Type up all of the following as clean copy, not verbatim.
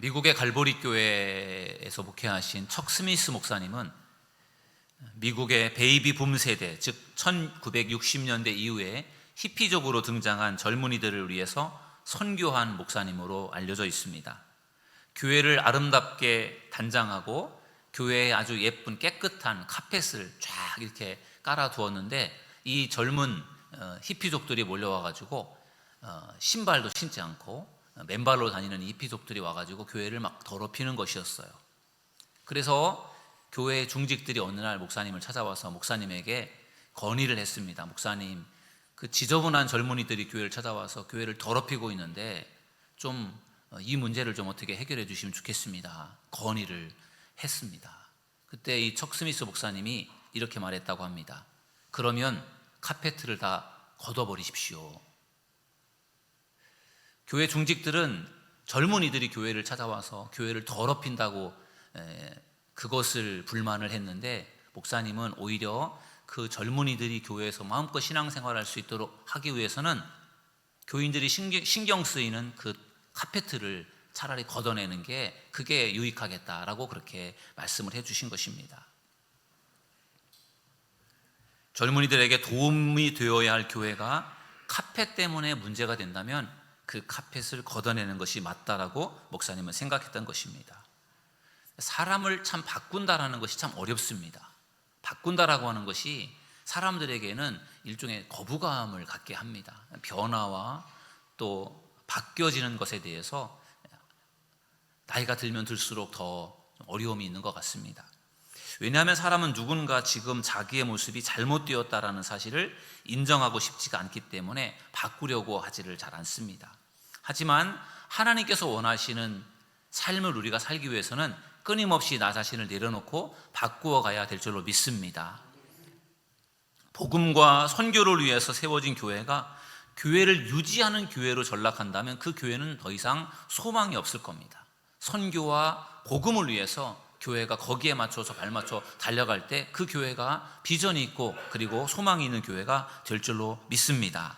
미국의 갈보리 교회에서 목회하신 척 스미스 목사님은 미국의 베이비 붐 세대, 즉 1960년대 이후에 히피적으로 등장한 젊은이들을 위해서 선교한 목사님으로 알려져 있습니다. 교회를 아름답게 단장하고 교회에 아주 예쁜 깨끗한 카펫을 쫙 이렇게 깔아두었는데, 이 젊은 히피족들이 몰려와가지고 신발도 신지 않고 맨발로 다니는 이 히피족들이 와가지고 교회를 막 더럽히는 것이었어요. 그래서 교회 중직들이 어느 날 목사님을 찾아와서 목사님에게 건의를 했습니다. 목사님, 그 지저분한 젊은이들이 교회를 찾아와서 교회를 더럽히고 있는데 좀 이 문제를 좀 어떻게 해결해 주시면 좋겠습니다. 건의를 했습니다. 그때 이 척 스미스 목사님이 이렇게 말했다고 합니다. 그러면 카페트를 다 걷어버리십시오. 교회 중직들은 젊은이들이 교회를 찾아와서 교회를 더럽힌다고 그것을 불만을 했는데, 목사님은 오히려 그 젊은이들이 교회에서 마음껏 신앙생활할 수 있도록 하기 위해서는 교인들이 신경 쓰이는 그 카페트를 차라리 걷어내는 게 그게 유익하겠다라고 그렇게 말씀을 해주신 것입니다. 젊은이들에게 도움이 되어야 할 교회가 카펫 때문에 문제가 된다면 그 카펫을 걷어내는 것이 맞다라고 목사님은 생각했던 것입니다. 사람을 참 바꾼다라는 것이 참 어렵습니다. 바꾼다라고 하는 것이 사람들에게는 일종의 거부감을 갖게 합니다. 변화와 또 바뀌어지는 것에 대해서 나이가 들면 들수록 더 어려움이 있는 것 같습니다. 왜냐하면 사람은 누군가 지금 자기의 모습이 잘못되었다라는 사실을 인정하고 싶지가 않기 때문에 바꾸려고 하지를 잘 않습니다. 하지만 하나님께서 원하시는 삶을 우리가 살기 위해서는 끊임없이 나 자신을 내려놓고 바꾸어 가야 될 줄로 믿습니다. 복음과 선교를 위해서 세워진 교회가 교회를 유지하는 교회로 전락한다면 그 교회는 더 이상 소망이 없을 겁니다. 선교와 복음을 위해서 교회가 거기에 맞춰서 발맞춰 달려갈 때 그 교회가 비전이 있고 그리고 소망이 있는 교회가 될 줄로 믿습니다.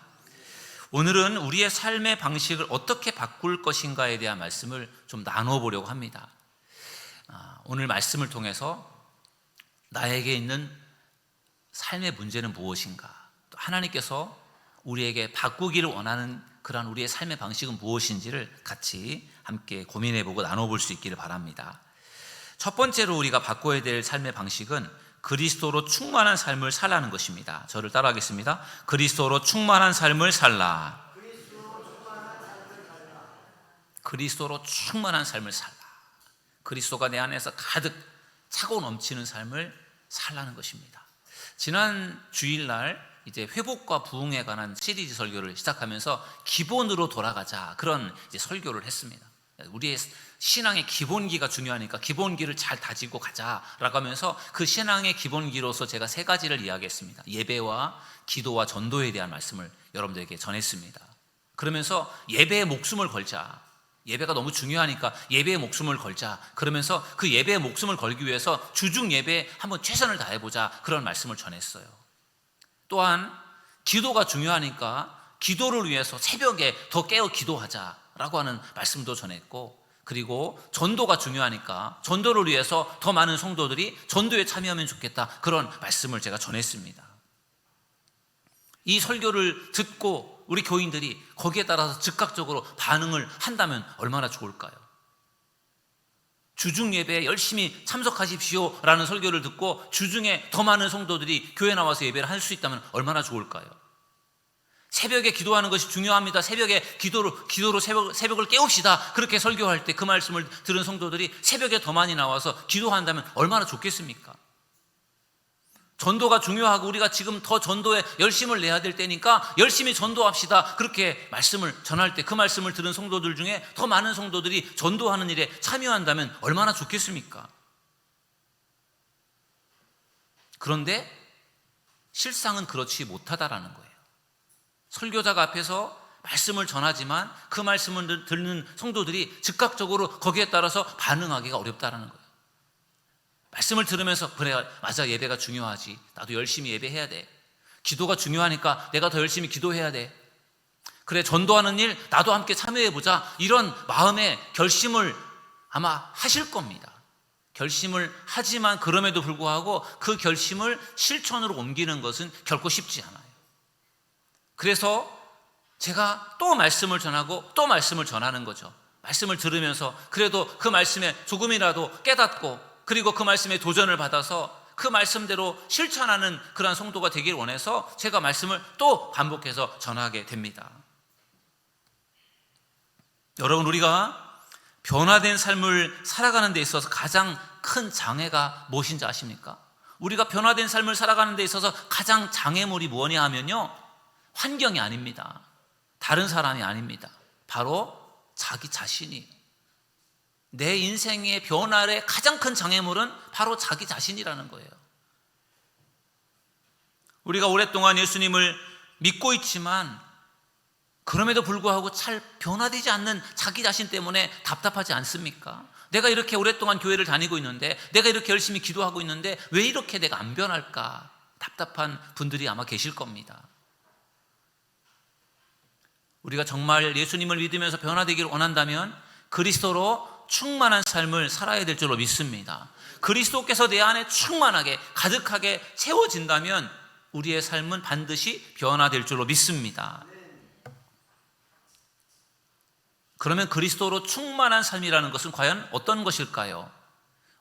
오늘은 우리의 삶의 방식을 어떻게 바꿀 것인가에 대한 말씀을 좀 나눠보려고 합니다. 오늘 말씀을 통해서 나에게 있는 삶의 문제는 무엇인가, 또 하나님께서 우리에게 바꾸기를 원하는 그러한 우리의 삶의 방식은 무엇인지를 같이 함께 고민해보고 나눠볼 수 있기를 바랍니다. 첫 번째로 우리가 바꿔야 될 삶의 방식은 그리스도로 충만한 삶을 살라는 것입니다. 저를 따라하겠습니다. 그리스도로 충만한 삶을 살라. 그리스도로 충만한 삶을 살라. 그리스도가 내 안에서 가득 차고 넘치는 삶을 살라는 것입니다. 지난 주일날 이제 회복과 부흥에 관한 시리즈 설교를 시작하면서 기본으로 돌아가자, 그런 이제 설교를 했습니다. 우리의 신앙의 기본기가 중요하니까 기본기를 잘 다지고 가자라고 하면서 그 신앙의 기본기로서 제가 세 가지를 이야기했습니다. 예배와 기도와 전도에 대한 말씀을 여러분들에게 전했습니다. 그러면서 예배에 목숨을 걸자, 예배가 너무 중요하니까 예배에 목숨을 걸자, 그러면서 그 예배에 목숨을 걸기 위해서 주중 예배에 한번 최선을 다해보자, 그런 말씀을 전했어요. 또한 기도가 중요하니까 기도를 위해서 새벽에 더 깨어 기도하자라고 하는 말씀도 전했고, 그리고 전도가 중요하니까 전도를 위해서 더 많은 성도들이 전도에 참여하면 좋겠다, 그런 말씀을 제가 전했습니다. 이 설교를 듣고 우리 교인들이 거기에 따라서 즉각적으로 반응을 한다면 얼마나 좋을까요? 주중 예배에 열심히 참석하십시오 라는 설교를 듣고 주중에 더 많은 성도들이 교회 나와서 예배를 할 수 있다면 얼마나 좋을까요? 새벽에 기도하는 것이 중요합니다. 새벽에 기도로 새벽을 깨웁시다, 그렇게 설교할 때 그 말씀을 들은 성도들이 새벽에 더 많이 나와서 기도한다면 얼마나 좋겠습니까? 전도가 중요하고 우리가 지금 더 전도에 열심을 내야 될 때니까 열심히 전도합시다, 그렇게 말씀을 전할 때 그 말씀을 들은 성도들 중에 더 많은 성도들이 전도하는 일에 참여한다면 얼마나 좋겠습니까? 그런데 실상은 그렇지 못하다라는 거예요. 설교자가 앞에서 말씀을 전하지만 그 말씀을 듣는 성도들이 즉각적으로 거기에 따라서 반응하기가 어렵다라는 거예요. 말씀을 들으면서 그래, 맞아, 예배가 중요하지, 나도 열심히 예배해야 돼. 기도가 중요하니까 내가 더 열심히 기도해야 돼. 그래, 전도하는 일 나도 함께 참여해보자, 이런 마음의 결심을 아마 하실 겁니다. 결심을 하지만 그럼에도 불구하고 그 결심을 실천으로 옮기는 것은 결코 쉽지 않아요. 그래서 제가 또 말씀을 전하고 또 말씀을 전하는 거죠. 말씀을 들으면서 그래도 그 말씀에 조금이라도 깨닫고 그리고 그 말씀에 도전을 받아서 그 말씀대로 실천하는 그러한 성도가 되길 원해서 제가 말씀을 또 반복해서 전하게 됩니다. 여러분, 우리가 변화된 삶을 살아가는 데 있어서 가장 큰 장애가 무엇인지 아십니까? 우리가 변화된 삶을 살아가는 데 있어서 가장 장애물이 뭐냐 하면요, 환경이 아닙니다. 다른 사람이 아닙니다. 바로 자기 자신이. 내 인생의 변화의 가장 큰 장애물은 바로 자기 자신이라는 거예요. 우리가 오랫동안 예수님을 믿고 있지만 그럼에도 불구하고 잘 변화되지 않는 자기 자신 때문에 답답하지 않습니까? 내가 이렇게 오랫동안 교회를 다니고 있는데, 내가 이렇게 열심히 기도하고 있는데 왜 이렇게 내가 안 변할까? 답답한 분들이 아마 계실 겁니다. 우리가 정말 예수님을 믿으면서 변화되기를 원한다면 그리스도로 충만한 삶을 살아야 될 줄로 믿습니다. 그리스도께서 내 안에 충만하게 가득하게 채워진다면 우리의 삶은 반드시 변화될 줄로 믿습니다. 그러면 그리스도로 충만한 삶이라는 것은 과연 어떤 것일까요?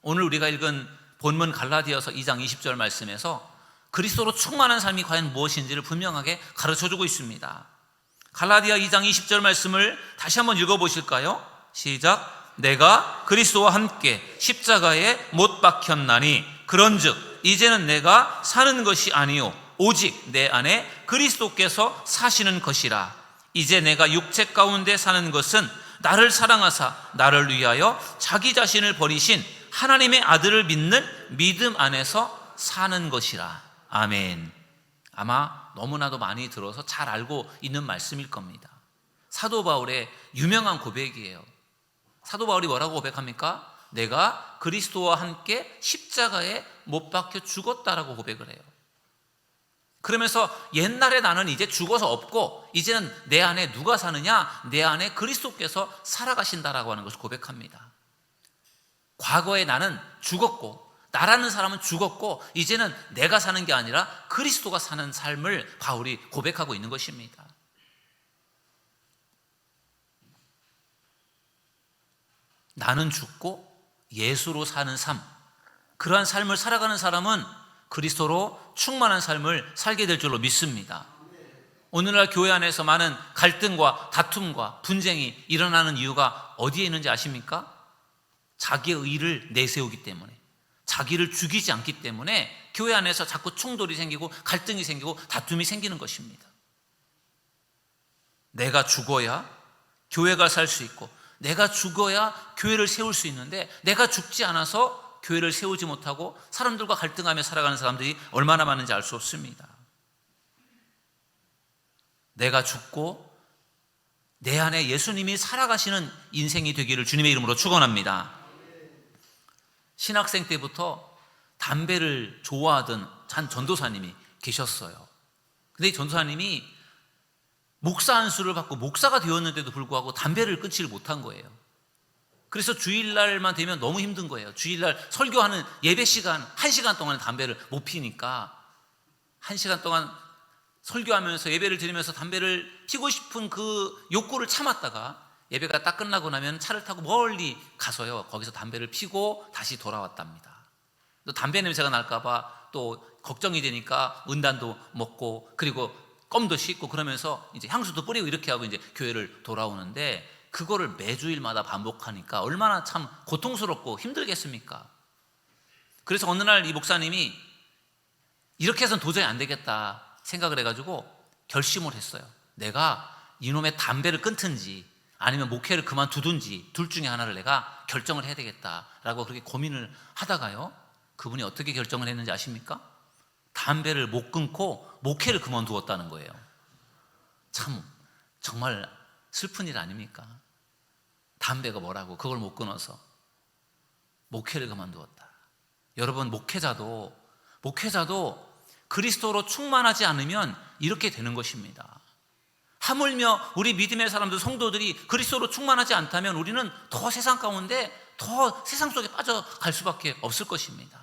오늘 우리가 읽은 본문 갈라디아서 2장 20절 말씀에서 그리스도로 충만한 삶이 과연 무엇인지를 분명하게 가르쳐주고 있습니다. 갈라디아 2장 20절 말씀을 다시 한번 읽어보실까요? 시작. 내가 그리스도와 함께 십자가에 못 박혔나니 그런즉 이제는 내가 사는 것이 아니요 오직 내 안에 그리스도께서 사시는 것이라. 이제 내가 육체 가운데 사는 것은 나를 사랑하사 나를 위하여 자기 자신을 버리신 하나님의 아들을 믿는 믿음 안에서 사는 것이라. 아멘. 아마 너무나도 많이 들어서 잘 알고 있는 말씀일 겁니다. 사도 바울의 유명한 고백이에요. 사도 바울이 뭐라고 고백합니까? 내가 그리스도와 함께 십자가에 못 박혀 죽었다라고 고백을 해요. 그러면서 옛날에 나는 이제 죽어서 없고 이제는 내 안에 누가 사느냐? 내 안에 그리스도께서 살아가신다라고 하는 것을 고백합니다. 과거에 나는 죽었고 나라는 사람은 죽었고 이제는 내가 사는 게 아니라 그리스도가 사는 삶을 바울이 고백하고 있는 것입니다. 나는 죽고 예수로 사는 삶, 그러한 삶을 살아가는 사람은 그리스도로 충만한 삶을 살게 될 줄로 믿습니다. 오늘날 교회 안에서 많은 갈등과 다툼과 분쟁이 일어나는 이유가 어디에 있는지 아십니까? 자기의 의를 내세우기 때문에, 자기를 죽이지 않기 때문에 교회 안에서 자꾸 충돌이 생기고 갈등이 생기고 다툼이 생기는 것입니다. 내가 죽어야 교회가 살 수 있고 내가 죽어야 교회를 세울 수 있는데 내가 죽지 않아서 교회를 세우지 못하고 사람들과 갈등하며 살아가는 사람들이 얼마나 많은지 알 수 없습니다. 내가 죽고 내 안에 예수님이 살아가시는 인생이 되기를 주님의 이름으로 축원합니다. 신학생 때부터 담배를 좋아하던 한 전도사님이 계셨어요. 근데 이 전도사님이 목사 안수를 받고 목사가 되었는데도 불구하고 담배를 끊지를 못한 거예요. 그래서 주일날만 되면 너무 힘든 거예요. 주일날 설교하는 예배 시간 1시간 동안 담배를 못 피니까 1시간 동안 설교하면서 예배를 드리면서 담배를 피고 싶은 그 욕구를 참았다가 예배가 딱 끝나고 나면 차를 타고 멀리 가서요 거기서 담배를 피고 다시 돌아왔답니다. 또 담배 냄새가 날까 봐 또 걱정이 되니까 은단도 먹고 그리고 껌도 씹고 그러면서 이제 향수도 뿌리고 이렇게 하고 이제 교회를 돌아오는데 그거를 매주일마다 반복하니까 얼마나 참 고통스럽고 힘들겠습니까? 그래서 어느 날 이 목사님이 이렇게 해서는 도저히 안 되겠다 생각을 해가지고 결심을 했어요. 내가 이놈의 담배를 끊든지 아니면 목회를 그만두든지 둘 중에 하나를 내가 결정을 해야 되겠다라고 그렇게 고민을 하다가요 그분이 어떻게 결정을 했는지 아십니까? 담배를 못 끊고 목회를 그만두었다는 거예요. 참 정말 슬픈 일 아닙니까? 담배가 뭐라고 그걸 못 끊어서 목회를 그만두었다. 여러분 목회자도 그리스도로 충만하지 않으면 이렇게 되는 것입니다. 하물며 우리 믿음의 사람들 성도들이 그리스도로 충만하지 않다면 우리는 더 세상 가운데 더 세상 속에 빠져갈 수밖에 없을 것입니다.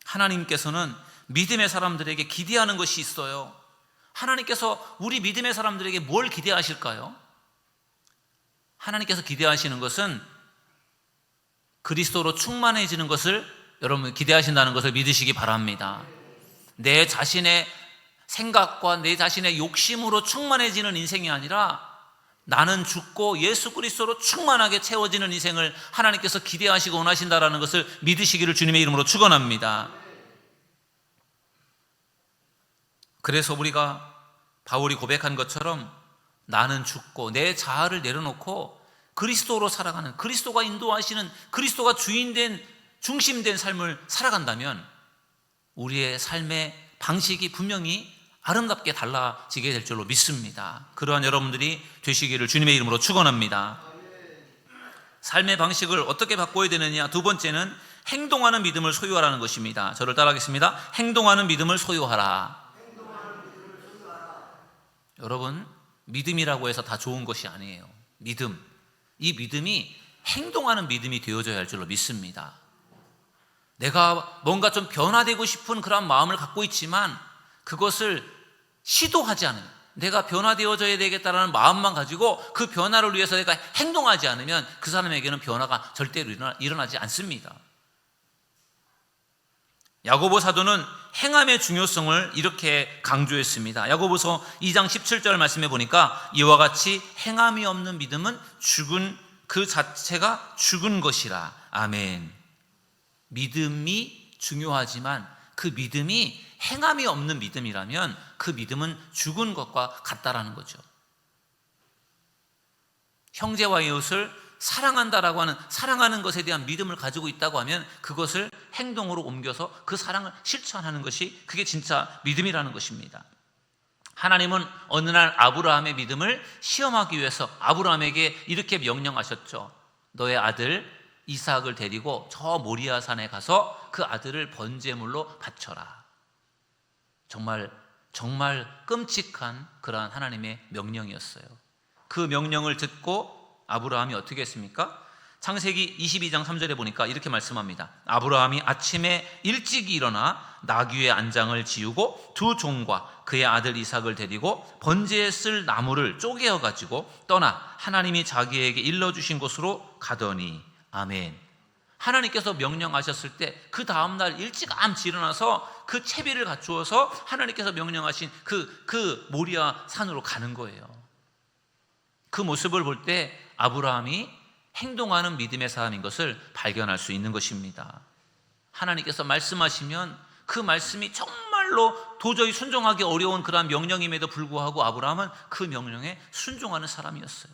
하나님께서는 믿음의 사람들에게 기대하는 것이 있어요. 하나님께서 우리 믿음의 사람들에게 뭘 기대하실까요? 하나님께서 기대하시는 것은 그리스도로 충만해지는 것을 여러분 기대하신다는 것을 믿으시기 바랍니다. 내 자신의 생각과 내 자신의 욕심으로 충만해지는 인생이 아니라 나는 죽고 예수 그리스도로 충만하게 채워지는 인생을 하나님께서 기대하시고 원하신다는 것을 믿으시기를 주님의 이름으로 축원합니다. 그래서 우리가 바울이 고백한 것처럼 나는 죽고 내 자아를 내려놓고 그리스도로 살아가는, 그리스도가 인도하시는, 그리스도가 주인된, 중심된 삶을 살아간다면 우리의 삶의 방식이 분명히 아름답게 달라지게 될 줄로 믿습니다. 그러한 여러분들이 되시기를 주님의 이름으로 축원합니다. 삶의 방식을 어떻게 바꿔야 되느냐? 두 번째는 행동하는 믿음을 소유하라는 것입니다. 저를 따라하겠습니다. 행동하는 믿음을 소유하라. 여러분, 믿음이라고 해서 다 좋은 것이 아니에요. 믿음, 이 믿음이 행동하는 믿음이 되어져야 할 줄로 믿습니다. 내가 뭔가 좀 변화되고 싶은 그런 마음을 갖고 있지만 그것을 시도하지 않으면, 내가 변화되어져야 되겠다라는 마음만 가지고 그 변화를 위해서 내가 행동하지 않으면 그 사람에게는 변화가 절대로 일어나지 않습니다. 야고보 사도는 행함의 중요성을 이렇게 강조했습니다. 야고보서 2장 17절 말씀해 보니까 이와 같이 행함이 없는 믿음은 죽은 그 자체가 죽은 것이라. 아멘. 믿음이 중요하지만 그 믿음이 행함이 없는 믿음이라면 그 믿음은 죽은 것과 같다라는 거죠. 형제와 이웃을 사랑한다라고 하는, 사랑하는 것에 대한 믿음을 가지고 있다고 하면 그것을 행동으로 옮겨서 그 사랑을 실천하는 것이, 그게 진짜 믿음이라는 것입니다. 하나님은 어느 날 아브라함의 믿음을 시험하기 위해서 아브라함에게 이렇게 명령하셨죠. 너의 아들 이삭을 데리고 저 모리아 산에 가서 그 아들을 번제물로 바쳐라. 정말 끔찍한 그러한 하나님의 명령이었어요. 그 명령을 듣고 아브라함이 어떻게 했습니까? 창세기 22장 3절에 보니까 이렇게 말씀합니다. 아브라함이 아침에 일찍 일어나 나귀의 안장을 지우고 두 종과 그의 아들 이삭을 데리고 번제에 쓸 나무를 쪼개어 가지고 떠나 하나님이 자기에게 일러주신 곳으로 가더니. 아멘. 하나님께서 명령하셨을 때 그 다음날 일찌감치 일어나서 그 채비를 갖추어서 하나님께서 명령하신 그 모리아 산으로 가는 거예요. 그 모습을 볼 때 아브라함이 행동하는 믿음의 사람인 것을 발견할 수 있는 것입니다. 하나님께서 말씀하시면 그 말씀이 정말로 도저히 순종하기 어려운 그러한 명령임에도 불구하고 아브라함은 그 명령에 순종하는 사람이었어요.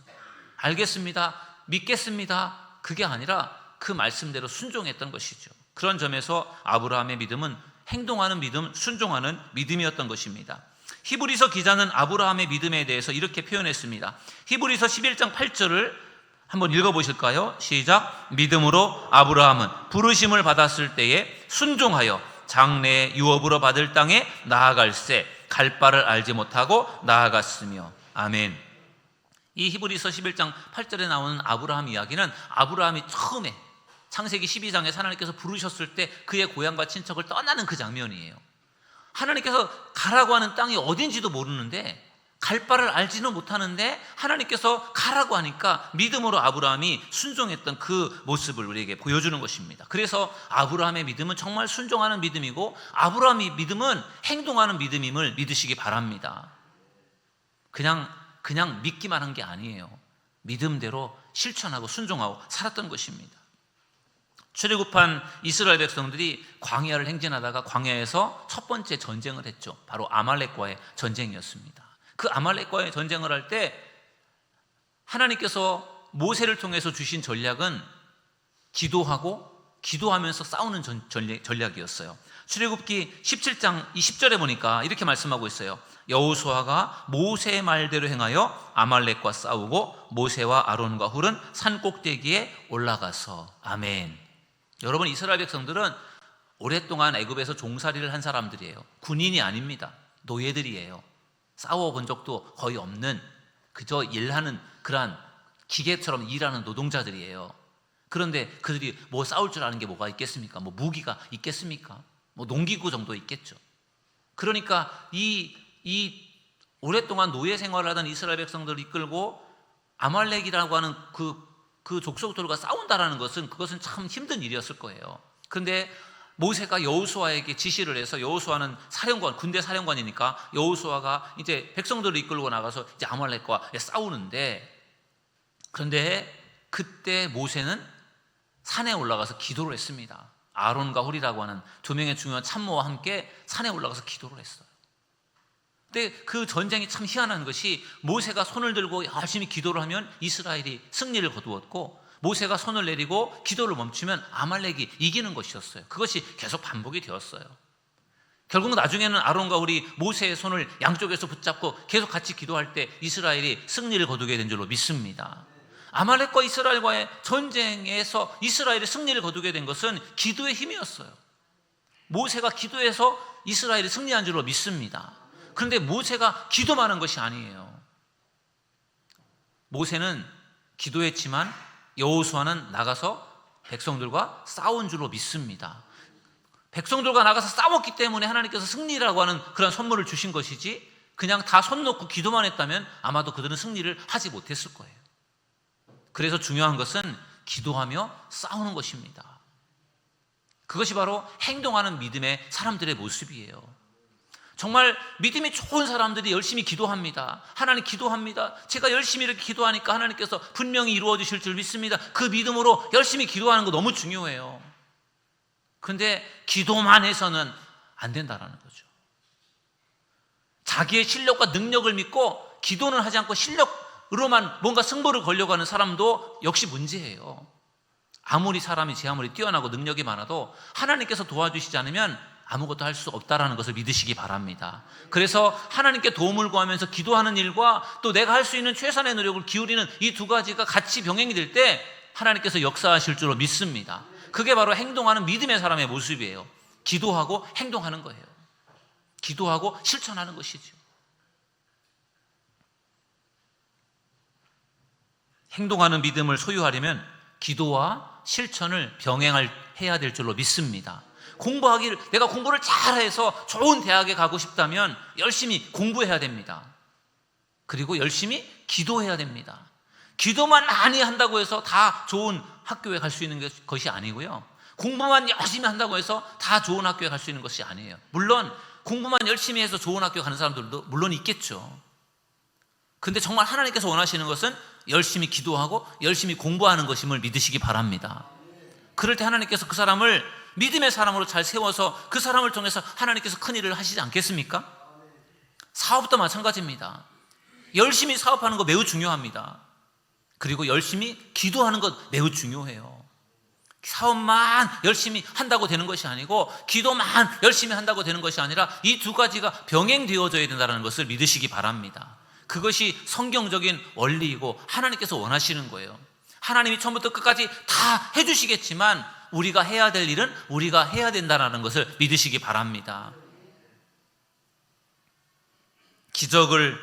알겠습니다, 믿겠습니다, 그게 아니라 그 말씀대로 순종했던 것이죠. 그런 점에서 아브라함의 믿음은 행동하는 믿음, 순종하는 믿음이었던 것입니다. 히브리서 기자는 아브라함의 믿음에 대해서 이렇게 표현했습니다. 히브리서 11장 8절을 한번 읽어보실까요? 시작. 믿음으로 아브라함은 부르심을 받았을 때에 순종하여 장래의 유업으로 받을 땅에 나아갈새 갈 바를 알지 못하고 나아갔으며. 아멘. 이 히브리서 11장 8절에 나오는 아브라함 이야기는 아브라함이 처음에 창세기 12장에 하나님께서 부르셨을 때 그의 고향과 친척을 떠나는 그 장면이에요. 하나님께서 가라고 하는 땅이 어딘지도 모르는데, 갈 바를 알지는 못하는데 하나님께서 가라고 하니까 믿음으로 아브라함이 순종했던 그 모습을 우리에게 보여주는 것입니다. 그래서 아브라함의 믿음은 정말 순종하는 믿음이고 아브라함의 믿음은 행동하는 믿음임을 믿으시기 바랍니다. 그냥 믿기만 한 게 아니에요. 믿음대로 실천하고 순종하고 살았던 것입니다. 출애굽한 이스라엘 백성들이 광야를 행진하다가 광야에서 첫 번째 전쟁을 했죠. 바로 아말렉과의 전쟁이었습니다. 그 아말렉과의 전쟁을 할 때 하나님께서 모세를 통해서 주신 전략은 기도하면서 싸우는 전략이었어요. 출애굽기 17장 20절에 보니까 이렇게 말씀하고 있어요. 여호수아가 모세의 말대로 행하여 아말렉과 싸우고 모세와 아론과 훌은 산 꼭대기에 올라가서. 아멘. 여러분, 이스라엘 백성들은 오랫동안 애굽에서 종살이를 한 사람들이에요. 군인이 아닙니다. 노예들이에요. 싸워본 적도 거의 없는, 그저 일하는 그러한 기계처럼 일하는 노동자들이에요. 그런데 그들이 뭐 싸울 줄 아는 게 뭐가 있겠습니까? 뭐 무기가 있겠습니까? 뭐 농기구 정도 있겠죠. 그러니까 이 오랫동안 노예 생활을 하던 이스라엘 백성들을 이끌고 아말렉이라고 하는 그 족속들과 싸운다라는 것은 그것은 참 힘든 일이었을 거예요. 그런데 모세가 여호수아에게 지시를 해서, 여호수아는 사령관, 군대 사령관이니까 여호수아가 이제 백성들을 이끌고 나가서 이제 아말렉과 싸우는데, 그런데 그때 모세는 산에 올라가서 기도를 했습니다. 아론과 홀이라고 하는 두 명의 중요한 참모와 함께 산에 올라가서 기도를 했어요. 근데 그 전쟁이 참 희한한 것이, 모세가 손을 들고 열심히 기도를 하면 이스라엘이 승리를 거두었고, 모세가 손을 내리고 기도를 멈추면 아말렉이 이기는 것이었어요. 그것이 계속 반복이 되었어요. 결국 나중에는 아론과 홀이 모세의 손을 양쪽에서 붙잡고 계속 같이 기도할 때 이스라엘이 승리를 거두게 된 줄로 믿습니다. 아말렉과 이스라엘과의 전쟁에서 이스라엘이 승리를 거두게 된 것은 기도의 힘이었어요. 모세가 기도해서 이스라엘이 승리한 줄로 믿습니다. 그런데 모세가 기도만 한 것이 아니에요. 모세는 기도했지만 여호수아는 나가서 백성들과 싸운 줄로 믿습니다. 백성들과 나가서 싸웠기 때문에 하나님께서 승리라고 하는 그런 선물을 주신 것이지, 그냥 다 손 놓고 기도만 했다면 아마도 그들은 승리를 하지 못했을 거예요. 그래서 중요한 것은 기도하며 싸우는 것입니다. 그것이 바로 행동하는 믿음의 사람들의 모습이에요. 정말 믿음이 좋은 사람들이 열심히 기도합니다. 하나님 기도합니다. 제가 열심히 이렇게 기도하니까 하나님께서 분명히 이루어 주실 줄 믿습니다. 그 믿음으로 열심히 기도하는 거 너무 중요해요. 그런데 기도만 해서는 안 된다는 거죠. 자기의 실력과 능력을 믿고 기도는 하지 않고 실력으로만 뭔가 승부를 걸려고 하는 사람도 역시 문제예요. 아무리 사람이 제 아무리 뛰어나고 능력이 많아도 하나님께서 도와주시지 않으면 아무것도 할 수 없다라는 것을 믿으시기 바랍니다. 그래서 하나님께 도움을 구하면서 기도하는 일과 또 내가 할 수 있는 최선의 노력을 기울이는 이 두 가지가 같이 병행이 될 때 하나님께서 역사하실 줄로 믿습니다. 그게 바로 행동하는 믿음의 사람의 모습이에요. 기도하고 행동하는 거예요. 기도하고 실천하는 것이죠. 행동하는 믿음을 소유하려면 기도와 실천을 병행해야 될 줄로 믿습니다. 내가 공부를 잘해서 좋은 대학에 가고 싶다면 열심히 공부해야 됩니다. 그리고 열심히 기도해야 됩니다. 기도만 많이 한다고 해서 다 좋은 학교에 갈 수 있는 것이 아니고요. 공부만 열심히 한다고 해서 다 좋은 학교에 갈 수 있는 것이 아니에요. 물론 공부만 열심히 해서 좋은 학교 가는 사람들도 물론 있겠죠. 근데 정말 하나님께서 원하시는 것은 열심히 기도하고 열심히 공부하는 것임을 믿으시기 바랍니다. 그럴 때 하나님께서 그 사람을 믿음의 사람으로 잘 세워서 그 사람을 통해서 하나님께서 큰 일을 하시지 않겠습니까? 사업도 마찬가지입니다. 열심히 사업하는 거 매우 중요합니다. 그리고 열심히 기도하는 것 매우 중요해요. 사업만 열심히 한다고 되는 것이 아니고 기도만 열심히 한다고 되는 것이 아니라 이 두 가지가 병행되어져야 된다는 것을 믿으시기 바랍니다. 그것이 성경적인 원리이고 하나님께서 원하시는 거예요. 하나님이 처음부터 끝까지 다 해주시겠지만 우리가 해야 될 일은 우리가 해야 된다는 것을 믿으시기 바랍니다. 기적을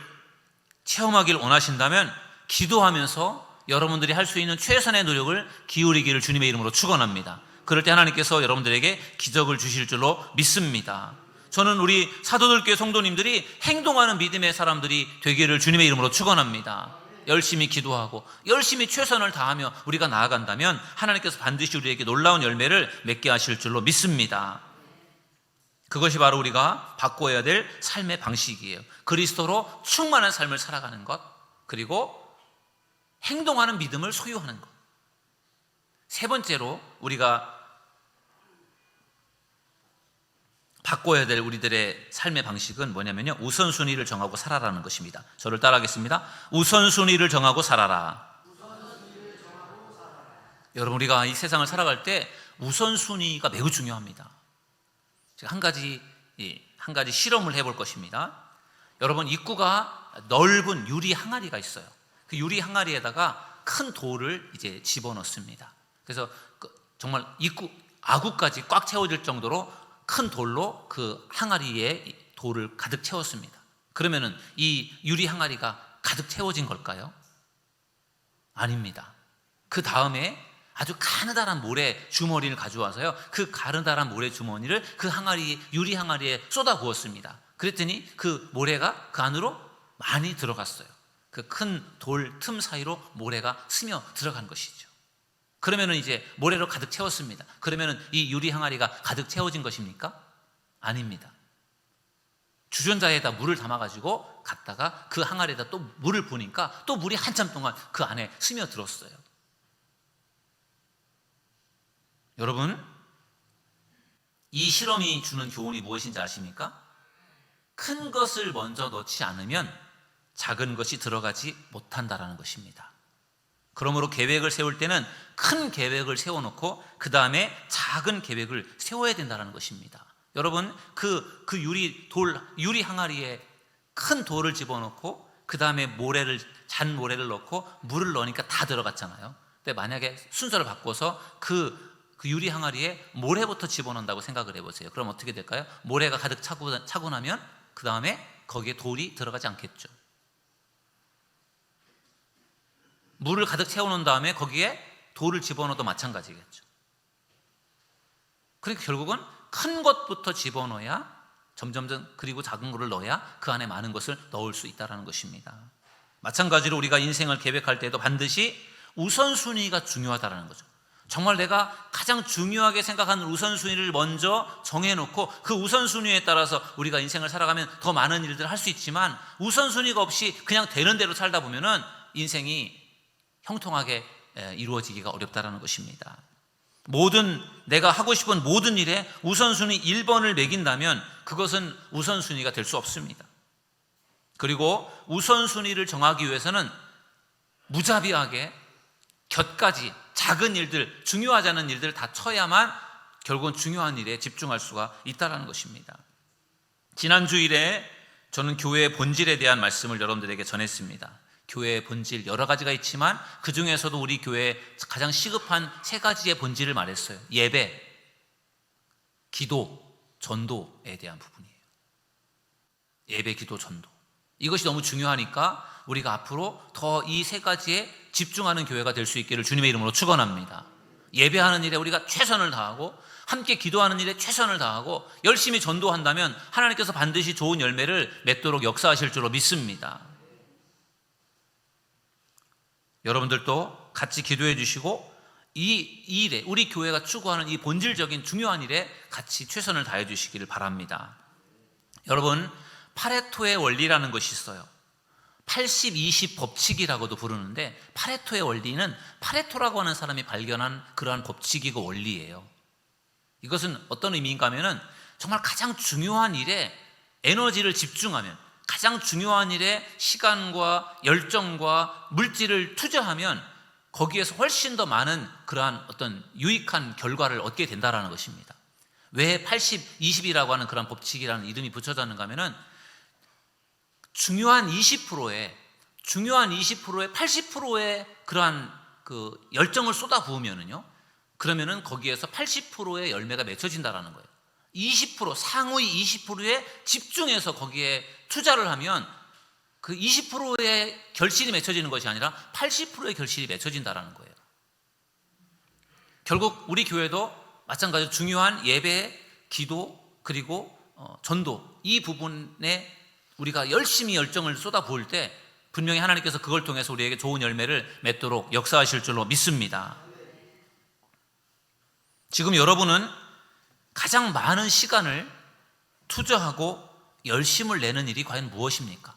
체험하길 원하신다면 기도하면서 여러분들이 할 수 있는 최선의 노력을 기울이기를 주님의 이름으로 축원합니다. 그럴 때 하나님께서 여러분들에게 기적을 주실 줄로 믿습니다. 저는 우리 사도들교회 성도님들이 행동하는 믿음의 사람들이 되기를 주님의 이름으로 축원합니다. 열심히 기도하고 열심히 최선을 다하며 우리가 나아간다면 하나님께서 반드시 우리에게 놀라운 열매를 맺게 하실 줄로 믿습니다. 그것이 바로 우리가 바꿔야 될 삶의 방식이에요. 그리스도로 충만한 삶을 살아가는 것, 그리고 행동하는 믿음을 소유하는 것. 세 번째로 우리가 바꿔야 될 우리들의 삶의 방식은 뭐냐면요, 우선순위를 정하고 살아라는 것입니다. 저를 따라하겠습니다. 우선순위를 정하고 살아라. 여러분, 우리가 이 세상을 살아갈 때 우선순위가 매우 중요합니다. 제가 한 가지 실험을 해볼 것입니다. 여러분, 입구가 넓은 유리 항아리가 있어요. 그 유리 항아리에다가 큰 돌을 이제 집어넣습니다. 그래서 정말 입구 아구까지 꽉 채워질 정도로 큰 돌로 그 항아리에 돌을 가득 채웠습니다. 그러면은 이 유리 항아리가 가득 채워진 걸까요? 아닙니다. 그 다음에 아주 가느다란 모래 주머니를 가져와서요, 그 가느다란 모래 주머니를 그 항아리, 유리 항아리에 쏟아 부었습니다. 그랬더니 그 모래가 그 안으로 많이 들어갔어요. 그 큰 돌 틈 사이로 모래가 스며 들어간 것이죠. 그러면은 이제 모래로 가득 채웠습니다. 그러면은 이 유리 항아리가 가득 채워진 것입니까? 아닙니다. 주전자에다 물을 담아가지고 갔다가 그 항아리에다 또 물을 부으니까 또 물이 한참 동안 그 안에 스며들었어요. 여러분, 이 실험이 주는 교훈이 무엇인지 아십니까? 큰 것을 먼저 넣지 않으면 작은 것이 들어가지 못한다라는 것입니다. 그러므로 계획을 세울 때는 큰 계획을 세워놓고 그 다음에 작은 계획을 세워야 된다는 것입니다. 여러분, 그 유리 항아리에 큰 돌을 집어넣고 그 다음에 잔 모래를 넣고 물을 넣으니까 다 들어갔잖아요. 근데 만약에 순서를 바꿔서 그 유리 항아리에 모래부터 집어넣는다고 생각을 해보세요. 그럼 어떻게 될까요? 모래가 가득 차고 나면 그 다음에 거기에 돌이 들어가지 않겠죠. 물을 가득 채워놓은 다음에 거기에 돌을 집어넣어도 마찬가지겠죠. 그러니까 결국은 큰 것부터 집어넣어야 점점점, 그리고 작은 것을 넣어야 그 안에 많은 것을 넣을 수 있다는 것입니다. 마찬가지로 우리가 인생을 계획할 때도 반드시 우선순위가 중요하다는 거죠. 정말 내가 가장 중요하게 생각하는 우선순위를 먼저 정해놓고 그 우선순위에 따라서 우리가 인생을 살아가면 더 많은 일들을 할 수 있지만, 우선순위가 없이 그냥 되는 대로 살다 보면은 인생이 형통하게 이루어지기가 어렵다는 것입니다. 내가 하고 싶은 모든 일에 우선순위 1번을 매긴다면 그것은 우선순위가 될 수 없습니다. 그리고 우선순위를 정하기 위해서는 무자비하게 곁가지 작은 일들, 중요하지 않은 일들을 다 쳐야만 결국은 중요한 일에 집중할 수가 있다는 것입니다. 지난 주일에 저는 교회의 본질에 대한 말씀을 여러분들에게 전했습니다. 교회의 본질 여러 가지가 있지만 그 중에서도 우리 교회에 가장 시급한 3가지의 본질을 말했어요. 예배, 기도, 전도에 대한 부분이에요. 예배, 기도, 전도. 이것이 너무 중요하니까 우리가 앞으로 더 이 3가지에 집중하는 교회가 될 수 있기를 주님의 이름으로 축원합니다. 예배하는 일에 우리가 최선을 다하고 함께 기도하는 일에 최선을 다하고 열심히 전도한다면 하나님께서 반드시 좋은 열매를 맺도록 역사하실 줄로 믿습니다. 여러분들도 같이 기도해 주시고 이 일에, 우리 교회가 추구하는 이 본질적인 중요한 일에 같이 최선을 다해 주시기를 바랍니다. 여러분, 파레토의 원리라는 것이 있어요. 80-20 법칙이라고도 부르는데, 파레토의 원리는 파레토라고 하는 사람이 발견한 그러한 법칙이고 원리예요. 이것은 어떤 의미인가 하면은 정말 가장 중요한 일에 에너지를 집중하면, 가장 중요한 일에 시간과 열정과 물질을 투자하면 거기에서 훨씬 더 많은 그러한 어떤 유익한 결과를 얻게 된다는 것입니다. 왜 80-20이라고 하는 그런 법칙이라는 이름이 붙여졌는가 하면은 중요한 20%에 80%의 그러한 그 열정을 쏟아 부으면은요, 그러면은 거기에서 80%의 열매가 맺혀진다라는 거예요. 20%, 상위 20%에 집중해서 거기에 투자를 하면 그 20%의 결실이 맺혀지는 것이 아니라 80%의 결실이 맺혀진다라는 거예요. 결국 우리 교회도 마찬가지로 중요한 예배, 기도, 그리고 전도, 이 부분에 우리가 열심히 열정을 쏟아 부을 때 분명히 하나님께서 그걸 통해서 우리에게 좋은 열매를 맺도록 역사하실 줄로 믿습니다. 지금 여러분은 가장 많은 시간을 투자하고 열심을 내는 일이 과연 무엇입니까?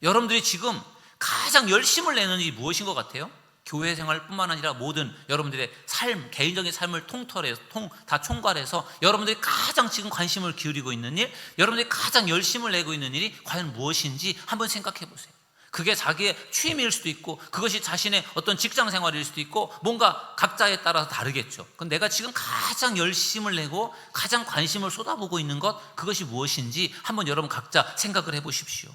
여러분들이 지금 가장 열심을 내는 일이 무엇인 것 같아요? 교회 생활뿐만 아니라 모든 여러분들의 삶, 개인적인 삶을 다 총괄해서 여러분들이 가장 지금 관심을 기울이고 있는 일, 여러분들이 가장 열심을 내고 있는 일이 과연 무엇인지 한번 생각해 보세요. 그게 자기의 취미일 수도 있고, 그것이 자신의 어떤 직장 생활일 수도 있고, 뭔가 각자에 따라서 다르겠죠. 그럼 내가 지금 가장 열심을 내고 가장 관심을 쏟아보고 있는 것, 그것이 무엇인지 한번 여러분 각자 생각을 해 보십시오.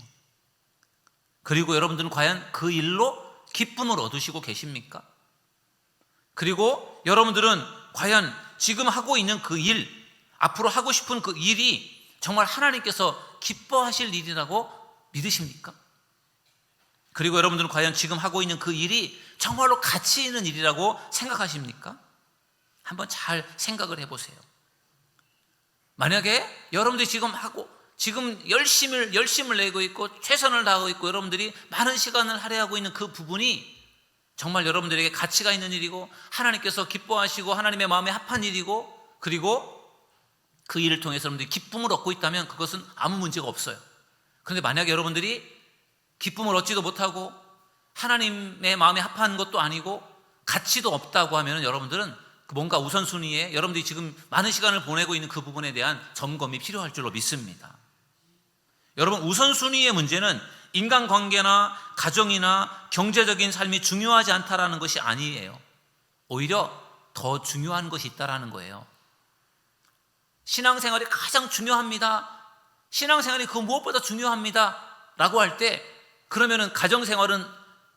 그리고 여러분들은 과연 그 일로 기쁨을 얻으시고 계십니까? 그리고 여러분들은 과연 지금 하고 있는 그 일, 앞으로 하고 싶은 그 일이 정말 하나님께서 기뻐하실 일이라고 믿으십니까? 그리고 여러분들은 과연 지금 하고 있는 그 일이 정말로 가치 있는 일이라고 생각하십니까? 한번 잘 생각을 해보세요. 만약에 여러분들이 지금 열심을 내고 있고 최선을 다하고 있고 여러분들이 많은 시간을 할애하고 있는 그 부분이 정말 여러분들에게 가치가 있는 일이고 하나님께서 기뻐하시고 하나님의 마음에 합한 일이고 그리고 그 일을 통해서 여러분들이 기쁨을 얻고 있다면 그것은 아무 문제가 없어요. 그런데 만약에 여러분들이 기쁨을 얻지도 못하고 하나님의 마음에 합한 것도 아니고 가치도 없다고 하면 여러분들은 뭔가 우선순위에 여러분들이 지금 많은 시간을 보내고 있는 그 부분에 대한 점검이 필요할 줄로 믿습니다. 여러분, 우선순위의 문제는 인간관계나 가정이나 경제적인 삶이 중요하지 않다라는 것이 아니에요. 오히려 더 중요한 것이 있다라는 거예요. 신앙생활이 가장 중요합니다. 신앙생활이 그 무엇보다 중요합니다 라고 할 때 그러면은 가정생활은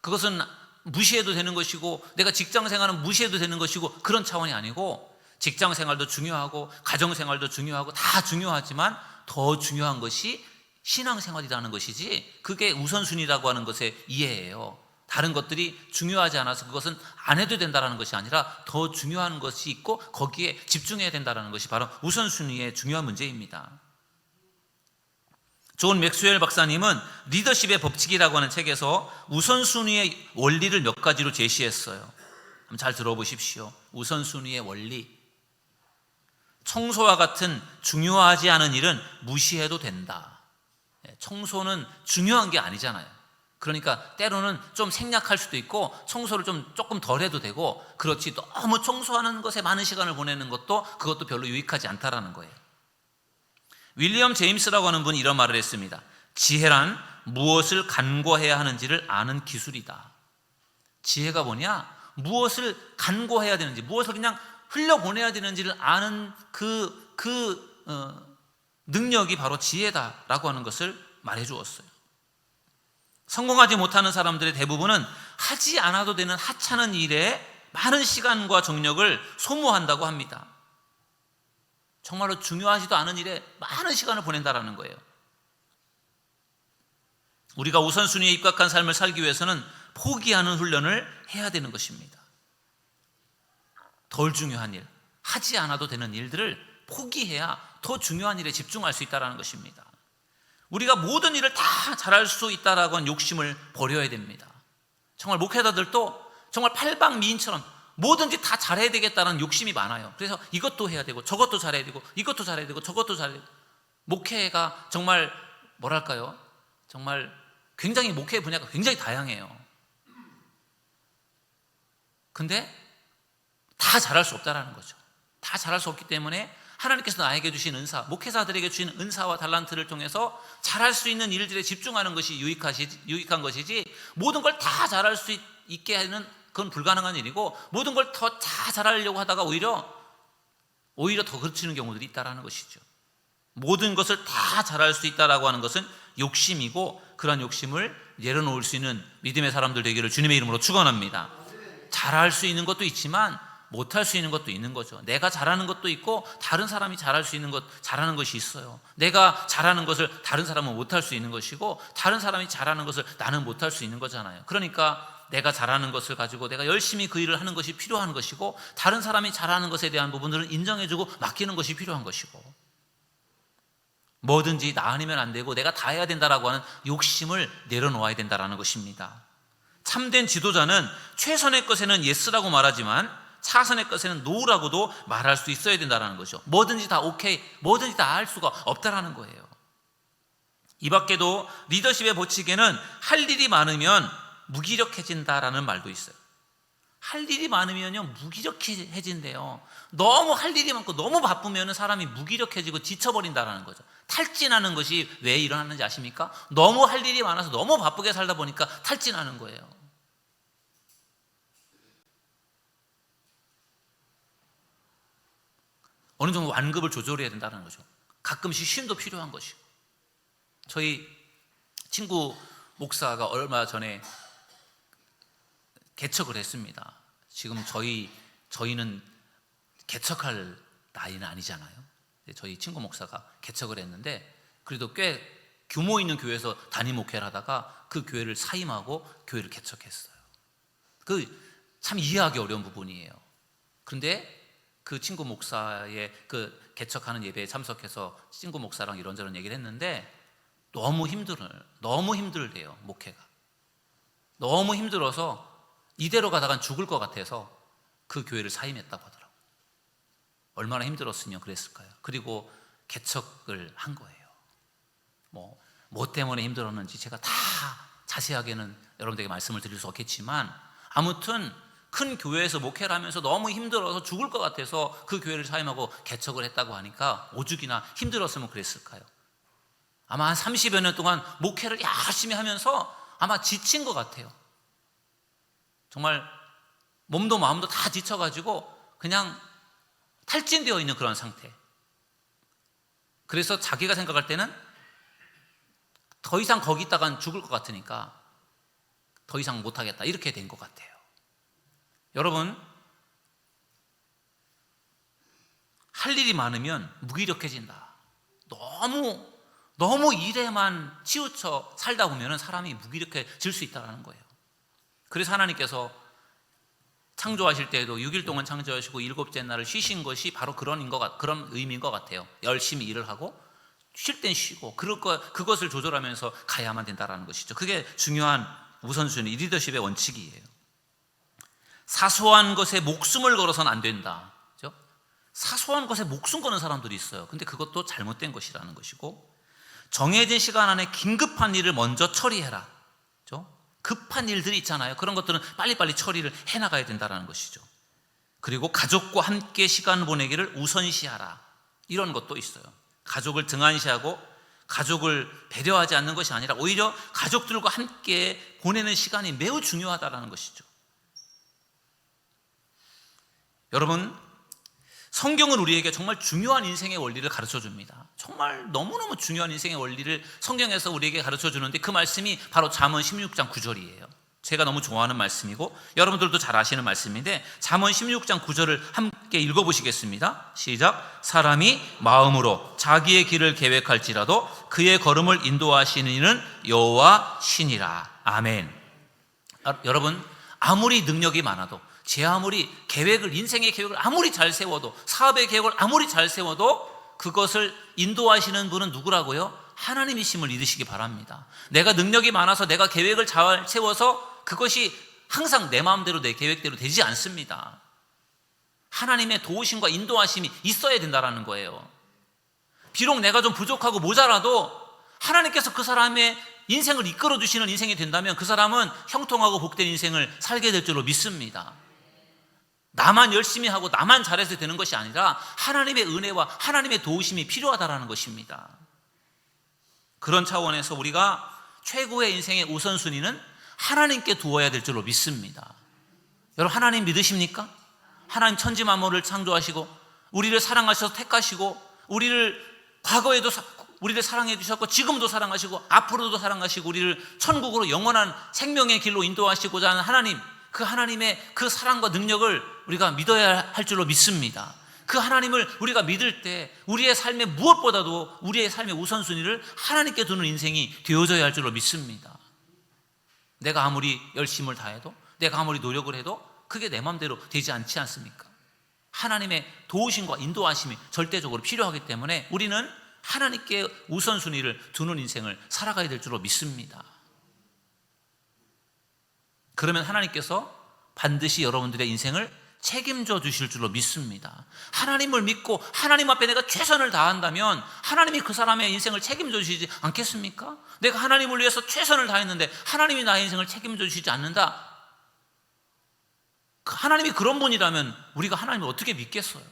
그것은 무시해도 되는 것이고 내가 직장생활은 무시해도 되는 것이고 그런 차원이 아니고 직장생활도 중요하고 가정생활도 중요하고 다 중요하지만 더 중요한 것이 신앙생활이라는 것이지 그게 우선순위라고 하는 것의 이해예요. 다른 것들이 중요하지 않아서 그것은 안 해도 된다는 것이 아니라 더 중요한 것이 있고 거기에 집중해야 된다는 것이 바로 우선순위의 중요한 문제입니다. 존 맥스웰 박사님은 리더십의 법칙이라고 하는 책에서 우선순위의 원리를 몇 가지로 제시했어요. 한번 잘 들어보십시오. 우선순위의 원리. 청소와 같은 중요하지 않은 일은 무시해도 된다. 청소는 중요한 게 아니잖아요. 그러니까 때로는 좀 생략할 수도 있고 청소를 조금 덜 해도 되고 그렇지 너무 청소하는 것에 많은 시간을 보내는 그것도 별로 유익하지 않다라는 거예요. 윌리엄 제임스라고 하는 분이 이런 말을 했습니다. 지혜란 무엇을 간과해야 하는지를 아는 기술이다. 지혜가 뭐냐? 무엇을 간과해야 되는지, 무엇을 그냥 흘려보내야 되는지를 아는 능력이 바로 지혜다라고 하는 것을 말해 주었어요. 성공하지 못하는 사람들의 대부분은 하지 않아도 되는 하찮은 일에 많은 시간과 정력을 소모한다고 합니다. 정말로 중요하지도 않은 일에 많은 시간을 보낸다라는 거예요. 우리가 우선순위에 입각한 삶을 살기 위해서는 포기하는 훈련을 해야 되는 것입니다. 덜 중요한 일, 하지 않아도 되는 일들을 포기해야 더 중요한 일에 집중할 수 있다는 것입니다. 우리가 모든 일을 다 잘할 수 있다라고 하는 욕심을 버려야 됩니다. 정말 목회자들도 정말 팔방미인처럼 뭐든지 다 잘해야 되겠다는 욕심이 많아요. 그래서 이것도 해야 되고 저것도 잘해야 되고 이것도 잘해야 되고 저것도 잘해야 되고 목회가 정말 뭐랄까요? 정말 굉장히 목회 분야가 굉장히 다양해요. 근데 다 잘할 수 없다라는 거죠. 다 잘할 수 없기 때문에 하나님께서 나에게 주신 은사, 목회자들에게 주신 은사와 달란트를 통해서 잘할 수 있는 일들에 집중하는 것이 유익한 것이지 모든 걸 다 잘할 수 있게 하는 그건 불가능한 일이고 모든 걸 더 다 잘하려고 하다가 오히려 더 그르치는 경우들이 있다는 것이죠. 모든 것을 다 잘할 수 있다라고 하는 것은 욕심이고 그러한 욕심을 내려놓을 수 있는 믿음의 사람들 되기를 주님의 이름으로 축원합니다. 잘할 수 있는 것도 있지만 못할 수 있는 것도 있는 거죠. 내가 잘하는 것도 있고 다른 사람이 잘하는 것이 있어요. 내가 잘하는 것을 다른 사람은 못할 수 있는 것이고 다른 사람이 잘하는 것을 나는 못할 수 있는 거잖아요. 그러니까 내가 잘하는 것을 가지고 내가 열심히 그 일을 하는 것이 필요한 것이고 다른 사람이 잘하는 것에 대한 부분들은 인정해주고 맡기는 것이 필요한 것이고 뭐든지 나 아니면 안 되고 내가 다 해야 된다라고 하는 욕심을 내려놓아야 된다라는 것입니다. 참된 지도자는 최선의 것에는 예스라고 말하지만 차선의 것에는 노라고도 말할 수 있어야 된다는 거죠. 뭐든지 다 오케이, 뭐든지 다 할 수가 없다라는 거예요. 이 밖에도 리더십의 법칙에는 할 일이 많으면 무기력해진다라는 말도 있어요. 할 일이 많으면요 무기력해진대요. 너무 할 일이 많고 너무 바쁘면 사람이 무기력해지고 지쳐버린다라는 거죠. 탈진하는 것이 왜 일어나는지 아십니까? 너무 할 일이 많아서 너무 바쁘게 살다 보니까 탈진하는 거예요. 어느 정도 완급을 조절해야 된다는 거죠. 가끔씩 쉼도 필요한 것이고. 저희 친구 목사가 얼마 전에 개척을 했습니다. 지금 저희는 개척할 나이는 아니잖아요. 저희 친구 목사가 개척을 했는데 그래도 꽤 규모 있는 교회에서 단임 목회를 하다가 그 교회를 사임하고 교회를 개척했어요. 그 참 이해하기 어려운 부분이에요. 그런데 그 친구 목사의 그 개척하는 예배에 참석해서 친구 목사랑 이런저런 얘기를 했는데 너무 힘들대요. 목회가 너무 힘들어서 이대로 가다간 죽을 것 같아서 그 교회를 사임했다고 하더라고요. 얼마나 힘들었으면 그랬을까요? 그리고 개척을 한 거예요. 뭐 때문에 힘들었는지 제가 다 자세하게는 여러분들에게 말씀을 드릴 수 없겠지만, 아무튼 큰 교회에서 목회를 하면서 너무 힘들어서 죽을 것 같아서 그 교회를 사임하고 개척을 했다고 하니까 오죽이나 힘들었으면 그랬을까요? 아마 한 30여 년 동안 목회를 열심히 하면서 아마 지친 것 같아요. 정말 몸도 마음도 다 지쳐가지고 그냥 탈진되어 있는 그런 상태. 그래서 자기가 생각할 때는 더 이상 거기 있다간 죽을 것 같으니까 더 이상 못하겠다, 이렇게 된 것 같아요. 여러분, 할 일이 많으면 무기력해진다. 너무 일에만 치우쳐 살다 보면 사람이 무기력해질 수 있다는 거예요. 그래서 하나님께서 창조하실 때에도 6일 동안 창조하시고 7째 날을 쉬신 것이 바로 그런 의미인 것 같아요. 열심히 일을 하고 쉴 땐 쉬고 그것을 조절하면서 가야만 된다는 것이죠. 그게 중요한 우선순위, 리더십의 원칙이에요. 사소한 것에 목숨을 걸어서는 안 된다. 그렇죠? 사소한 것에 목숨 거는 사람들이 있어요. 근데 그것도 잘못된 것이라는 것이고, 정해진 시간 안에 긴급한 일을 먼저 처리해라. 그렇죠? 급한 일들이 있잖아요. 그런 것들은 빨리빨리 처리를 해나가야 된다는 것이죠. 그리고 가족과 함께 시간 보내기를 우선시하라. 이런 것도 있어요. 가족을 등한시하고 가족을 배려하지 않는 것이 아니라 오히려 가족들과 함께 보내는 시간이 매우 중요하다는 것이죠. 여러분, 성경은 우리에게 정말 중요한 인생의 원리를 가르쳐 줍니다. 정말 너무너무 중요한 인생의 원리를 성경에서 우리에게 가르쳐 주는데, 그 말씀이 바로 잠언 16장 9절이에요. 제가 너무 좋아하는 말씀이고 여러분들도 잘 아시는 말씀인데, 잠언 16장 9절을 함께 읽어보시겠습니다. 시작. 사람이 마음으로 자기의 길을 계획할지라도 그의 걸음을 인도하시는 이는 여호와 신이라. 아멘. 여러분, 아무리 능력이 많아도, 제 아무리 인생의 계획을 아무리 잘 세워도, 사업의 계획을 아무리 잘 세워도 그것을 인도하시는 분은 누구라고요? 하나님이심을 믿으시기 바랍니다. 내가 능력이 많아서 내가 계획을 잘 세워서 그것이 항상 내 마음대로 내 계획대로 되지 않습니다. 하나님의 도우심과 인도하심이 있어야 된다는 거예요. 비록 내가 좀 부족하고 모자라도 하나님께서 그 사람의 인생을 이끌어 주시는 인생이 된다면 그 사람은 형통하고 복된 인생을 살게 될 줄로 믿습니다. 나만 열심히 하고 나만 잘해서 되는 것이 아니라 하나님의 은혜와 하나님의 도우심이 필요하다는 것입니다. 그런 차원에서 우리가 최고의 인생의 우선순위는 하나님께 두어야 될 줄로 믿습니다. 여러분, 하나님 믿으십니까? 하나님 천지 만물을 창조하시고 우리를 사랑하셔서 택하시고 과거에도 우리를 사랑해 주셨고 지금도 사랑하시고 앞으로도 사랑하시고 우리를 천국으로 영원한 생명의 길로 인도하시고자 하는 하나님, 그 하나님의 그 사랑과 능력을 우리가 믿어야 할 줄로 믿습니다. 그 하나님을 우리가 믿을 때 우리의 삶의 무엇보다도 우리의 삶의 우선순위를 하나님께 두는 인생이 되어져야 할 줄로 믿습니다. 내가 아무리 열심을 다해도, 내가 아무리 노력을 해도 그게 내 마음대로 되지 않지 않습니까? 하나님의 도우심과 인도하심이 절대적으로 필요하기 때문에 우리는 하나님께 우선순위를 두는 인생을 살아가야 될 줄로 믿습니다. 그러면 하나님께서 반드시 여러분들의 인생을 책임져 주실 줄로 믿습니다. 하나님을 믿고 하나님 앞에 내가 최선을 다한다면 하나님이 그 사람의 인생을 책임져 주시지 않겠습니까? 내가 하나님을 위해서 최선을 다했는데 하나님이 나의 인생을 책임져 주시지 않는다? 하나님이 그런 분이라면 우리가 하나님을 어떻게 믿겠어요?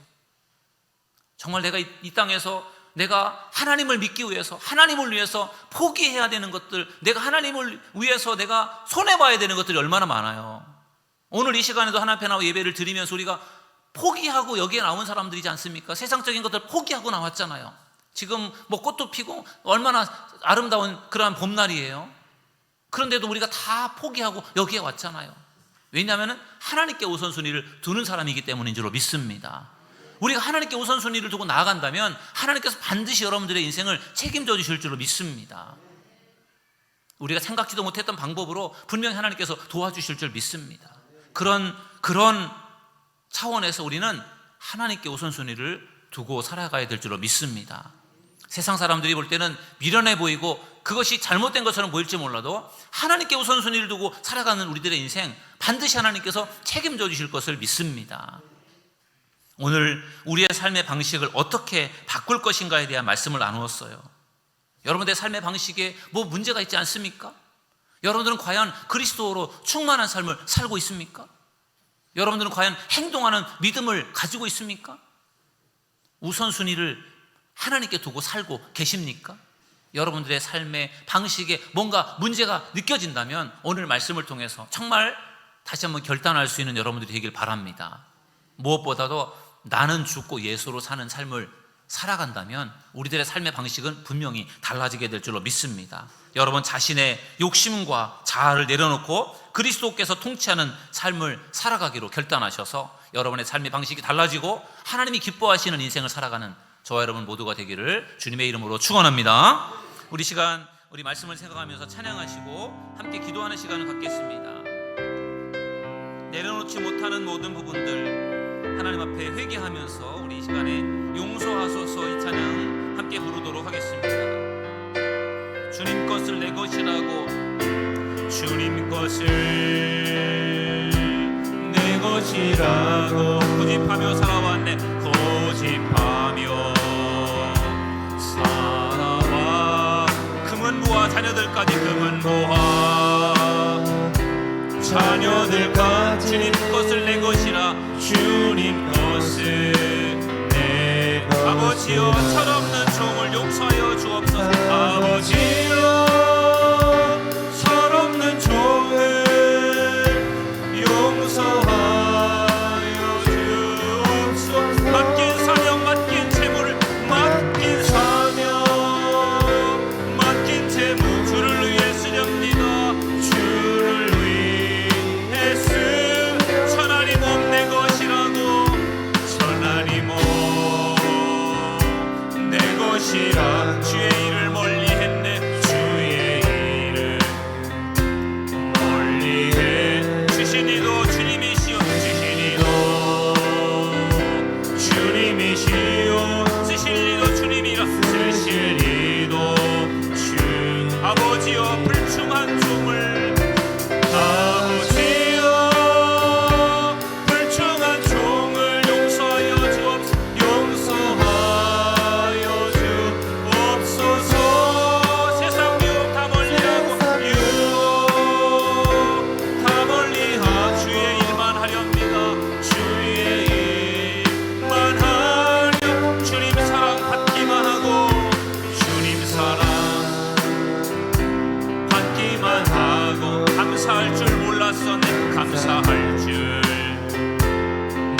정말 내가 이 땅에서 내가 하나님을 믿기 위해서, 하나님을 위해서 포기해야 되는 것들, 내가 하나님을 위해서 내가 손해봐야 되는 것들이 얼마나 많아요. 오늘 이 시간에도 하나님 앞에 나와 예배를 드리면서 우리가 포기하고 여기에 나온 사람들이지 않습니까? 세상적인 것들 포기하고 나왔잖아요. 지금 꽃도 피고 얼마나 아름다운 그러한 봄날이에요. 그런데도 우리가 다 포기하고 여기에 왔잖아요. 왜냐하면 하나님께 우선순위를 두는 사람이기 때문인 줄로 믿습니다. 우리가 하나님께 우선순위를 두고 나아간다면 하나님께서 반드시 여러분들의 인생을 책임져 주실 줄로 믿습니다. 우리가 생각지도 못했던 방법으로 분명히 하나님께서 도와주실 줄 믿습니다. 그런 차원에서 우리는 하나님께 우선순위를 두고 살아가야 될 줄로 믿습니다. 세상 사람들이 볼 때는 미련해 보이고 그것이 잘못된 것처럼 보일지 몰라도 하나님께 우선순위를 두고 살아가는 우리들의 인생, 반드시 하나님께서 책임져 주실 것을 믿습니다. 오늘 우리의 삶의 방식을 어떻게 바꿀 것인가에 대한 말씀을 나누었어요. 여러분들의 삶의 방식에 뭐 문제가 있지 않습니까? 여러분들은 과연 그리스도로 충만한 삶을 살고 있습니까? 여러분들은 과연 행동하는 믿음을 가지고 있습니까? 우선순위를 하나님께 두고 살고 계십니까? 여러분들의 삶의 방식에 뭔가 문제가 느껴진다면 오늘 말씀을 통해서 정말 다시 한번 결단할 수 있는 여러분들이 되길 바랍니다. 무엇보다도 나는 죽고 예수로 사는 삶을 살아간다면 우리들의 삶의 방식은 분명히 달라지게 될 줄로 믿습니다. 여러분 자신의 욕심과 자아를 내려놓고 그리스도께서 통치하는 삶을 살아가기로 결단하셔서 여러분의 삶의 방식이 달라지고 하나님이 기뻐하시는 인생을 살아가는 저와 여러분 모두가 되기를 주님의 이름으로 축원합니다. 우리 말씀을 생각하면서 찬양하시고 함께 기도하는 시간을 갖겠습니다. 내려놓지 못하는 모든 부분들 하나님 앞에 회개하면서 우리 이 시간에 용서하소서 이 찬양 함께 부르도록 하겠습니다. 주님 것을 내 것이라고, 주님 것을 내 것이라고 고집하며 살아왔네. 고집하며 살아와 금은부와 자녀들까지 금은부와 자녀들까지 주님 것을 내 것이라, 주님 것을 내 아버지여 철없는 종을 용서하여 주옵소서. 아버지여 철없는 종을 용서하여 주옵소서. 맡긴 사명 맡긴 재물을 맡긴 사명 맡긴 재물 주를 위해 쓰렵니다. 주를 위해 쓰 천하니 몸 내 것이라고, 천하니 몸 내 것이라. 주의 일을 멀리 했네. 주의 일을 멀리 해. 주신 이도 주님이시오. 주신 이도 주님이시오. 쓰실 이도 주님이라. 쓰실 이도 주. 아버지여 불충한 종을, 아버지여 불충한 종을 용서하여 주옵소서. 용서하여 주옵소서. 세상 유혹 다 멀리하고 유혹 다 멀리하 주의 일만 하렵니다. 주의 일만 하려. 주님 사랑 받기만 하고, 주님 사랑 받기만 하고, 감사할 줄 몰랐었네. 감사할 줄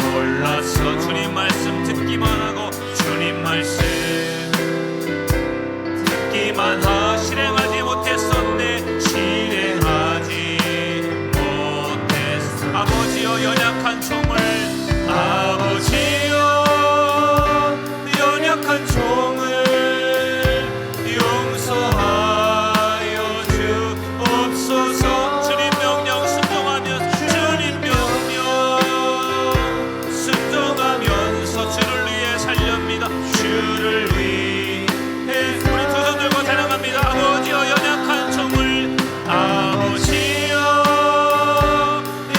몰랐어. 주님 말씀 듣기만 하고, 주님 말씀 듣기만 하. 실행하지 못했었네. 실행하지 못했어. 아버지여 연약한 종을, 아버지여 연약한 종을 용서하여 주옵소서. 주님 명령 순종하면서, 주님 명령 순종하면서 주를 위해 살렵니다. 주를 위해 우리 두 손 들고 찬양합니다. 아버지여 연약한 종을, 아버지여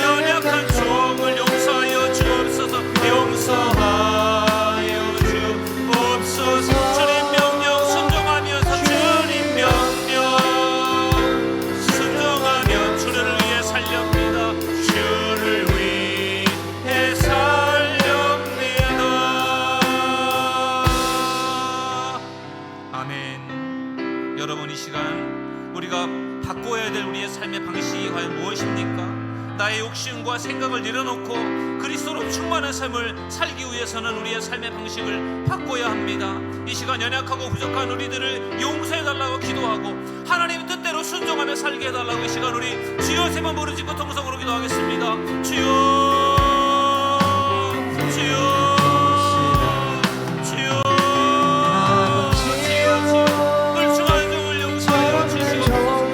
연약한 종을 용서하여 주옵소서. 용서하여 주옵소서. 주님 명령 순종하면서, 주님 명령 순종하며 주를 위해 살렵니다. 주를 위해 살렵니다. 아멘. 여러분 이 시간 우리가 바꿔야 될 우리의 삶의 방식이 과연 무엇입니까? 나의 욕심과 생각을 내려놓고 그리스도로 충만한 삶을 살기 위해서는 우리의 삶의 방식을 바꿔야 합니다. 이 시간 연약하고 부족한 우리들을 용서해달라고 기도하고 하나님의 뜻대로 순종하며 살게 해달라고 이 시간 우리 주여 세 번 부르짖고 통성으로 기도하겠습니다. 주여 주여 주여 주여 불충한 종을 용서하여 주시옵소서.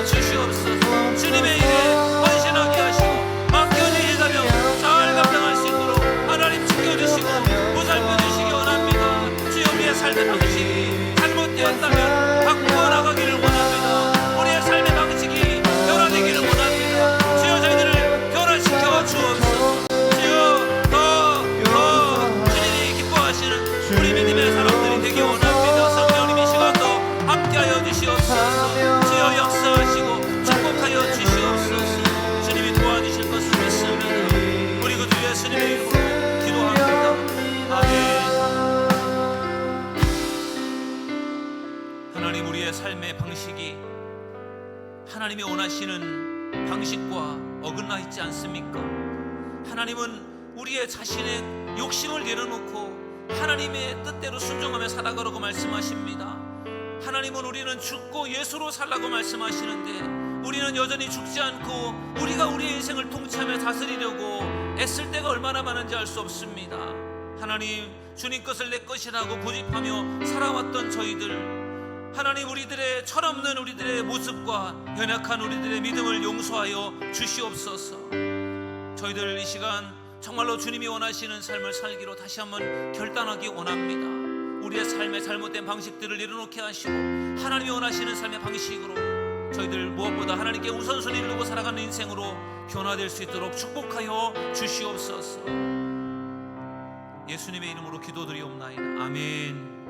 축복하여 주시옵소서. 주님의 일에 헌신하게 하시고 맡겨주시다며 잘 감당할 수 있도록 하나님 지켜주시고 보살펴주시기 원합니다. 주여 우리의 삶의 방식이 잘못되었다면 바꾸어 나가기를 원합니다. 우리의 삶의 방식이 변화되기를 원합니다. 주여 저희들을 변화시켜 주옵소서. 주여 더 주님이 기뻐하시는 우리 믿음의 사람들이 되기 원합니다. 성령님 이 시간도 함께하여 주시옵소서. 주여 역사하시고 축복하여 주시옵소서. 주님이 도와주실 것을 믿습니다. 우리 그 주 예수님의 이름으로 기도합니다. 아멘. 하나님, 우리의 삶의 방식이 하나님이 원하시는 방식과 어긋나 있지 않습니까? 하나님은 우리의 자신의 욕심을 내려놓고 하나님의 뜻대로 순종하며 살아가라고 말씀하십니다. 하나님은 우리는 죽고 예수로 살라고 말씀하시는데 우리는 여전히 죽지 않고 우리가 우리의 인생을 통치하며 다스리려고 애쓸 때가 얼마나 많은지 알 수 없습니다. 하나님, 주님 것을 내 것이라고 고집하며 살아왔던 저희들, 하나님 우리들의 철없는 우리들의 모습과 연약한 우리들의 믿음을 용서하여 주시옵소서. 저희들 이 시간 정말로 주님이 원하시는 삶을 살기로 다시 한번 결단하기 원합니다. 우리의 삶의 잘못된 방식들을 내려놓게 하시고 하나님이 원하시는 삶의 방식으로 저희들 무엇보다 하나님께 우선순위를 두고 살아가는 인생으로 변화될 수 있도록 축복하여 주시옵소서. 예수님의 이름으로 기도드리옵나이다. 아멘.